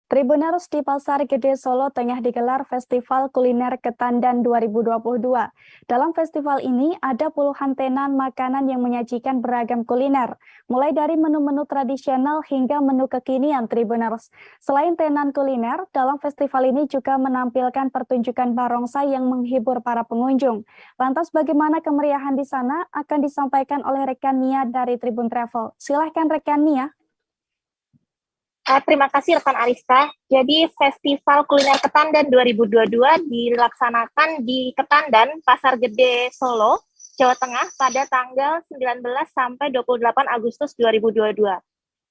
Tribuners di Pasar Gede Solo tengah digelar Festival Kuliner Ketandan 2022. Dalam festival ini ada puluhan tenan makanan yang menyajikan beragam kuliner, mulai dari menu-menu tradisional hingga menu kekinian Tribuners. Selain tenan kuliner, dalam festival ini juga menampilkan pertunjukan barongsai yang menghibur para pengunjung. Lantas bagaimana kemeriahan di sana akan disampaikan oleh rekan Nia dari Tribun Travel. Silahkan rekan Nia. Terima kasih rekan Ariska. Jadi Festival Kuliner Ketandan 2022 dilaksanakan di Ketandan, Pasar Gede, Solo, Jawa Tengah pada tanggal 19 sampai 28 Agustus 2022.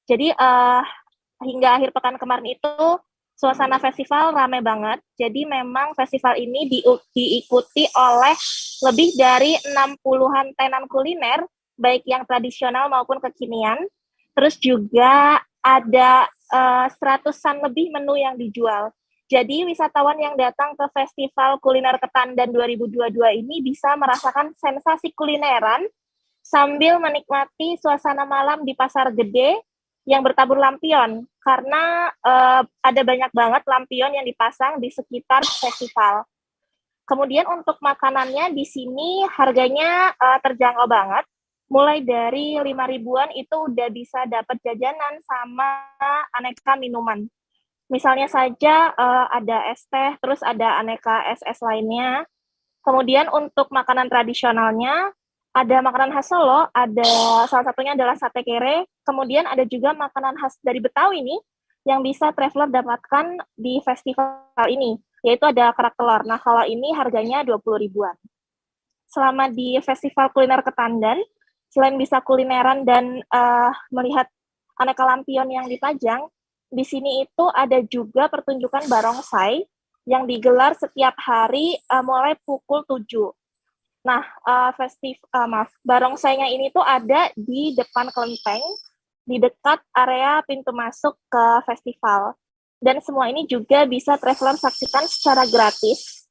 Jadi hingga akhir pekan kemarin itu suasana festival ramai banget. Jadi memang festival ini diikuti oleh lebih dari 60-an tenan kuliner, baik yang tradisional maupun kekinian. Terus juga ada 100-an lebih menu yang dijual. Jadi wisatawan yang datang ke Festival Kuliner Ketandan 2022 ini bisa merasakan sensasi kulineran sambil menikmati suasana malam di Pasar Gede yang bertabur lampion. Karena ada banyak banget lampion yang dipasang di sekitar festival. Kemudian untuk makanannya di sini harganya terjangkau banget. Mulai dari 5 ribuan itu udah bisa dapat jajanan sama aneka minuman. Misalnya saja ada es teh, terus ada aneka es-es lainnya. Kemudian untuk makanan tradisionalnya, ada makanan khas Solo, ada salah satunya adalah sate kere. Kemudian ada juga makanan khas dari Betawi nih, yang bisa traveler dapatkan di festival ini, yaitu ada kerak telur. Nah, kalau ini harganya 20 ribuan. Selama di Festival Kuliner Ketandan, selain bisa kulineran dan melihat aneka lampion yang dipajang, di sini itu ada juga pertunjukan barongsai yang digelar setiap hari mulai pukul 7. Nah, barongsainya ini tuh ada di depan kelenteng, di dekat area pintu masuk ke festival. Dan semua ini juga bisa traveler saksikan secara gratis.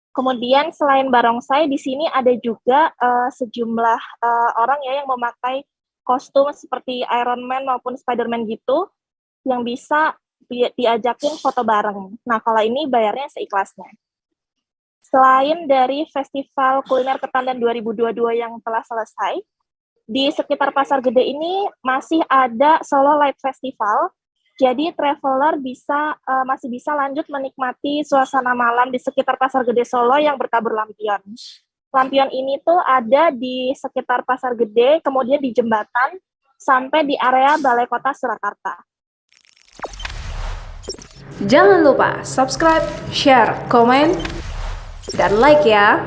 Kemudian selain barongsai, di sini ada juga sejumlah orang ya yang memakai kostum seperti Iron Man maupun Spider-Man gitu, yang bisa diajakin foto bareng. Nah, kalau ini bayarnya seikhlasnya. Selain dari Festival Kuliner Ketandan 2022 yang telah selesai, di sekitar Pasar Gede ini masih ada Solo Light Festival. Jadi traveler masih bisa lanjut menikmati suasana malam di sekitar Pasar Gede Solo yang bertabur lampion. Lampion ini tuh ada di sekitar Pasar Gede, kemudian di jembatan, sampai di area Balai Kota Surakarta. Jangan lupa subscribe, share, komen, dan like ya!